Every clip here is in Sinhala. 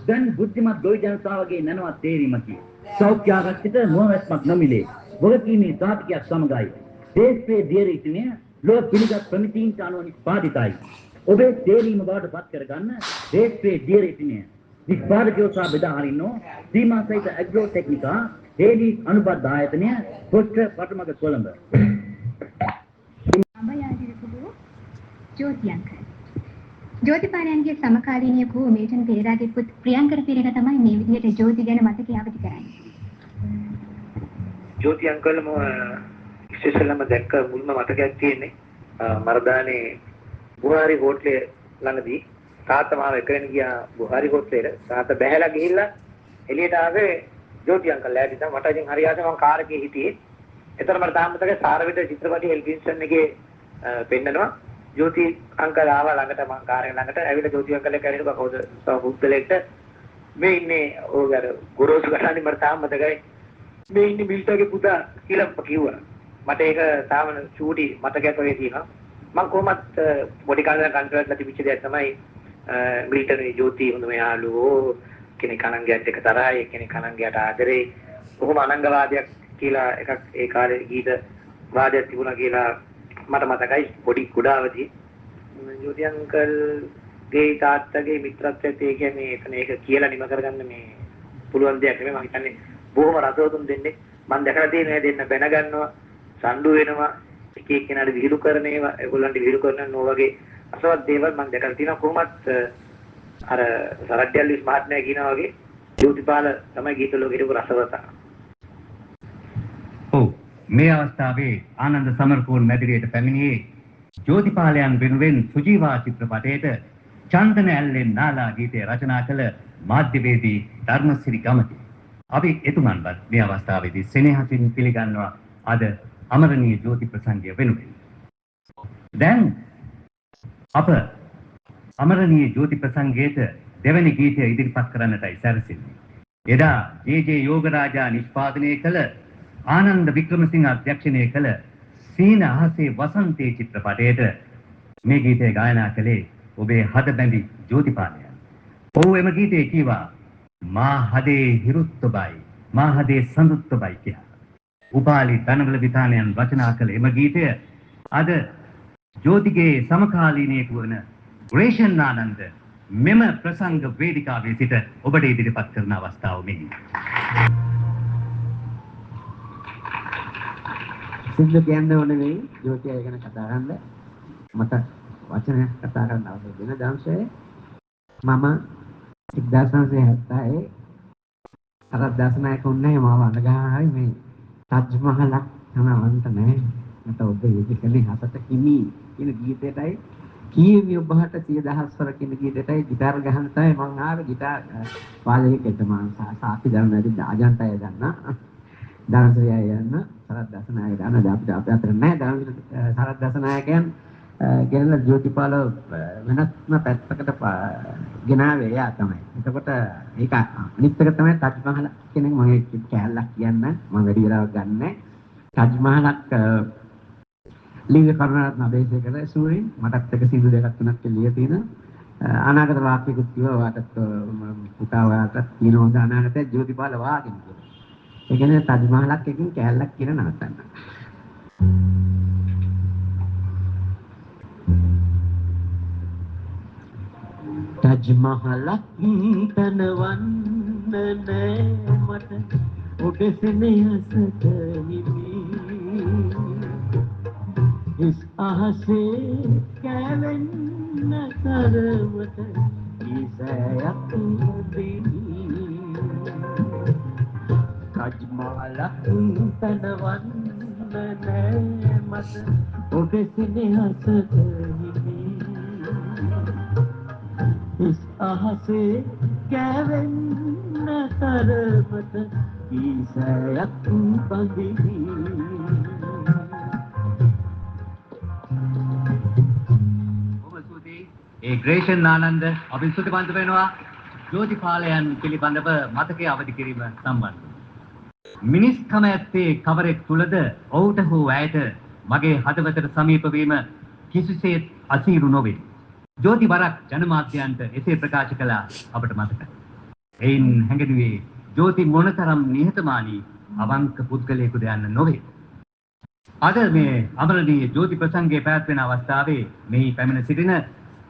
දැන් බුද්ධිමත් ගොවි ජනතාවගේ නැනවත් තේරීමකි. සෞඛ්‍ය ආරක්ෂිත නොවැස්මක් නොමිලේ. වගකීමේ සාතිකයක් සමගයි. දේශයේ දියරිටිනේ ලෝ පිළිගත් ප්‍රමිතීන්ට අනුව නිෂ්පාදිතයි. ඔබේ තේරීම බවට පත් කරගන්න දේශයේ දියරිටිනේ. නිෂ්පාදකයෝ සහ බෙදා හරින්නෝ සීමා සහිත ඇග්‍රෝ ටෙක්නිකා හේලි අනුබද්ධ ආයතනය පොස්ට පටමග කොළඹ. ජෝතියංකර ජෝතිපාලයන්ගේ සමකාලීනය වූ මේෂන් පෙරේරාගේ පුත් ප්‍රියංකර පෙරේරා තමයි මේ විදිහට ජෝති ගැන මතකය අවදි කරන්නේ. ජෝති අංකල් මම ඉස්සෙල්ලාම දැක්ක මුල්ම මතකයක් තියෙන්නේ මරදානේ බුහාරි හෝටලේ ළඟදී තාත්තා මාව එකගෙන ගියා බුහාරි හෝටලේට. තාත්තා බැහැලා ගිහිල්ලා එළියට ආවේ ජෝති අංකල් ඇවිත් තමයි මට ඉතින් හරි ආසයි මම කාර් එකේ හිටියේ. එතන මට තාම මතකයි සාරවිට චිත්‍රපටි හෙල්පින්සන් එකේ පෙන්නනවා ජෝති අංකල් ආවා ළඟට මම කාර් එක ළඟට ඇවිල්ලා ජෝති අංකල් එක්ක ඇවිල්ලා කවුද සහෝදරයෙක්ට මේ ඉන්නේ ඕගර ගොරෝසු ගහන්නේ මට තාම මතකයි මේ ඉන්නේ මිල්ටගේ පුතා කියලා කිව්වා. මට ඒක තාම චූටි මතකයක් වගේ තියෙනවා. මම කොහොමත් පොඩි කාලේ කන්ට්‍රැක්ට්ලා තිබිච්ච දෙයක් තමයි මිල්ටනේ ජෝති හොඳම යාළුවෝ කෙනෙක් අනංගයත් එක්ක තරහයි කෙනෙක් අනංගයට ආදරේ කොහොම අනංගවාදයක් කියලා එකක් ඒ කාලේ ගීත වාදයක් තිබුණා කියලා මට මතකයි පොඩි කුඩාවදී ජෝති අංකල්ගේ තාත්තගේ මිත්‍රත්වයත් ඒ කියන්නේ එතන ඒක කියලා නිම කරගන්න මේ පුළුවන් දෙයක් නෙමෙයි. මම හිතන්නේ බොහොම රසවතුන් දෙන්නේ මම දැකලා තියෙනවා දෙන්න බැන ගන්නවා සම්ඩු වෙනවා එක එක්කෙනාට විහිළු කරන ඒවා ඒගොල්ලන්ට විහිළු කරනවා වගේ අසවත් දේවල් මම දැකලා තියෙනවා. කොහොමත් අර සරඩ්ඩල්ලිස් මහත්මයා කියනවා වගේ ජෝතිපාල තමයි ගීත ලෝකෙට රසවතා. ඔව් මේ අවස්ථාවේ ආනන්ද සමරකෝන් මැදිරියට පැමිණියේ ජෝතිපාලයන් වෙනුවෙන් සුජීවා චිත්‍රපටයේට චන්දන ඇල්ලෙන් නාලා ගීතය රචනා කළ මාධ්‍යවේදී ධර්මසිරි ගමති. අපි එතුමන්වත් මේ අවස්ථාවේදී සෙනෙහසින් පිළිගන්නවා අද අමරණීය ජෝති ප්‍රසංගය වෙනුවෙන්. දැන් අප අමරණීය ජෝති ප්‍රසංගයට දෙවැනි ගීතය ඉදිරිපත් කරන්නටයි සැරසෙන්නේ. එදා ජේ.ජේ. යෝගරාජා නිෂ්පාදනය කළ ආනන්ද වික්‍රමසිංහ අධ්‍යක්ෂණය කළ සීන අහසේ වසන්තේ චිත්‍රපටයේට මේ ගීතය ගායනා කළේ ඔබේ හදබැඳි ජෝතිපාලයන්. ඔහු එම ගීතයේ කීවා මා හදේ හිරුත්තබයි මා හදේ සඳුත්තබයි කියලා. උපාලි ධනවල විතානයන් රචනා කළ එම ගීතය අද ජෝතිගේ සමකාලීනයෙකු වන ග්‍රේෂන් ආනන්ද මෙම ප්‍රසංග වේදිකාවේ සිට ඔබට ඉදිරිපත් කරන අවස්ථාව මෙහි. සිද්ධ කියන්න ඕනේ වෙයි ජෝතිය ගැන කතා කරන්න මට වචනයක් කතා කරන්න අවශ්‍ය වෙන දවසේ මම 1970 අර දසනායක උන්නේ මාව අඳගහයි මේ තාජ් මහලක් නමවන්ත නැහැ මට ඔබ ඉදිකලේ හසත කිමි කියන ගීතයටයි කීමි ඔබට 100,000 වර කියන ගීතයටයි ගිටාර ගහන්න තමයි මම ආවේ ගිටාර වාදයකට මම සාපි දරන්නදී අජන්තය ගන්න දානසය යන්න සරත් දසනායක දාන අපිට අතර නැහැ දාන සරත් දසනායකයන් ගෙනලා ජෝතිපාල වෙනස්ම පැත්තකට ගෙනාවේ එයා තමයි. එතකොට ඒක අනිත් එක තමයි තාජ් මහල් කෙනෙක් මම කැලලක් කියන්න මම වැඩි වෙලාවක් ගන්නෑ. තාජ් මහලක් ලිංග කරුණාරත්න අබේසේකර සූරින් මටත් එක සින්දු දෙකක් තුනක් ලියලා තියෙනවා. අනාගත වාක්‍යකුත් කිව්වා වාටත් පුතා වාටත් කියනවා අනාගත ජෝතිපාල වාගෙන් කියලා. ඒ කියන්නේ තාජ් මහලක් එකකින් කැලලක් කියන නවත්තන්න. තාජ් මහලක් තනවන්න නෑ මට ඔබ සෙනෙහසට හිමි ඉස් අහසේ කැවෙන්න තරමට ඉසයක් දෙවි තාජ් මහලක් තනවන්න නෑ මට ඔබ සෙනෙහසට හිමි इस आहसे कැවෙන්න තරමට ඊසයක් බඳිවි ඒ ග්‍රේෂන් ආනන්ද අපි සුදුපන්ත වෙනවා ජෝතිපාලයන් පිළිබඳව මතකයේ අවදි කිරීම සම්බන්ධව. මිනිස්කම ඇත්තේ කවරෙක් තුලද ඔහුට හෝ ඇයට මගේ හදවතට සමීප වීම කිසිසේත් අසීරු නොවේ. ජෝති වරක් ජනමාධ්‍යයන්ට එසේ ප්‍රකාශ කළා අපට මතකයි. එයින් හැඟෙනුයේ ජෝති මොනතරම් නිහතමානී අවංක පුද්ගලයෙකුද යන්න නොවේ. අද මේ අමරණීය ජෝති ප්‍රසංගයේ පැවැත්වෙන අවස්ථාවේ මේ පැමිණ සිටින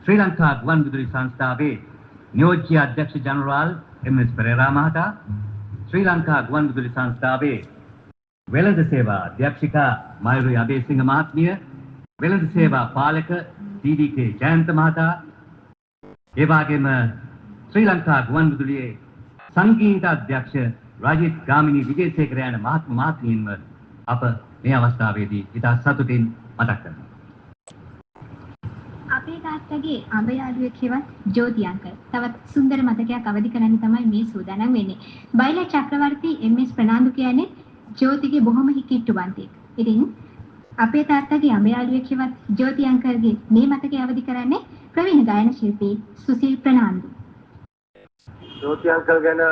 ශ්‍රී ලංකා ගුවන්විදුලි සංස්ථාවේ නියෝජ්‍ය අධ්‍යක්ෂ ජනරාල් එම්.එස්. පෙරේරා මහතා, ශ්‍රී ලංකා ගුවන්විදුලි සංස්ථාවේ වෙළඳ සේවා අධ්‍යක්ෂිකා මයුරි අබේසිංහ මහත්මිය, වෙළඳ සේවා පාලක ටී.ඩී.කේ. ජයන්ත මහතා, ඒ වගේම ශ්‍රී ලංකා ගුවන්විදුලියේ සංගීත අධ්‍යක්ෂ රාජිත් ගාමිණී විජේසේකර යන මහත්මීන්ව අප මේ අවස්ථාවේදී ඉතා සතුටින් මතක් කරනවා. අපේ තාත්තගේ අඹ යාළුවෙක් හෙවත් ජෝති අංකල් තවත් සුන්දර මතකයක් අවදි කරන්න තමයි මේ සූදානම් වෙන්නේ. බයිලා චක්‍රවර්ති එම්.එස්. ප්‍රනාන්දු කියන්නේ ජෝතිගේ බොහොම හිකිට්ටු බන්තියෙක්. ඉතින් අපේ තාත්තගේ අඹ යාළුවෙක් හෙවත් ජෝති අංකල්ගේ මේ මතකය අවදි කරන්නේ ප්‍රවීණ ගායන ශිල්පී සුසිල් ප්‍රනාන්දු. ජෝති අංකල් ගැන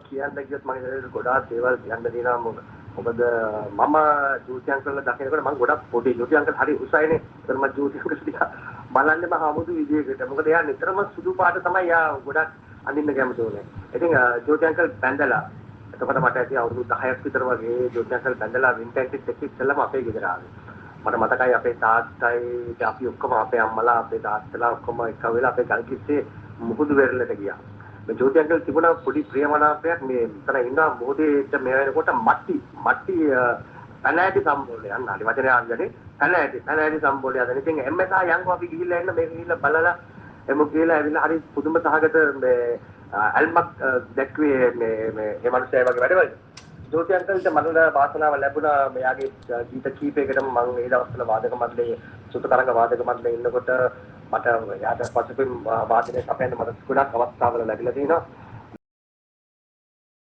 කියන්න ගියොත් මම හිතන්නේ ගොඩාක් දේවල් කියන්න දෙනවා. මොකද මම ජෝති අංකල්ලා දකිනකොට මම ගොඩක් පොඩි. ජෝති අංකල් හරි උසයිනේ. ඒතර මම ජෝති අංකල් දිහා බලන්නේ මම හමුදු විදියකට. මොකද එයා නිතරම සුදු පාට තමයි යා ගොඩක් අඳින්න කැමති උනේ. ඉතින් ජෝති අංකල් බැඳලා එතකොට මට ඇති අවුරුදු 10ක් විතර වගේ ජෝති අංකල් බැඳලා වින්ටර්ටිස් එක්ක ඉස්සෙල්ලාම අපේ ගෙදර ආවේ. මට මතකයි අපේ තාත්තයි අපි ඔක්කොම අපේ අම්මලා අපේ තාත්තලා ඔක්කොම එක වෙලා අපේ ගල්කිස්සේ මුහුදු වෙරළට ගියා. මේ ජෝති අංකල් තිබුණා පොඩි ප්‍රියමනාපයක් මේ තන ඉන්නා මොහොතේට මේ වෙනකොට මට්ටි පැනෑටි සම්බෝලය යන්න හරි වචනේ ආන්නේ පැනෑටි සම්බෝලය අද ඉතින් එම්එසා යන්කෝ අපි ගිහිල්ලා එන්න මේක ගිහිල්ලා බලලා එමු කියලා ඇවිල්ලා හරි පුදුම සහගත මේ ඇල්මක් දැක්වේ මේ ඒ මනුස්සයා වගේ වැඩවල ජෝති අංකල්ට මට වාසනාව ලැබුණා මෙයාගේ ගීත කීපයකටම මම ඒ දවස්වල වාදක මණ්ඩලයේ සුතතරංග වාදක මණ්ඩලයේ ඉන්නකොට මට යාට පසුබිම් වාදනය සපයන්න මට ගොඩක් අවස්ථාවල ලැබිලා තිනවා.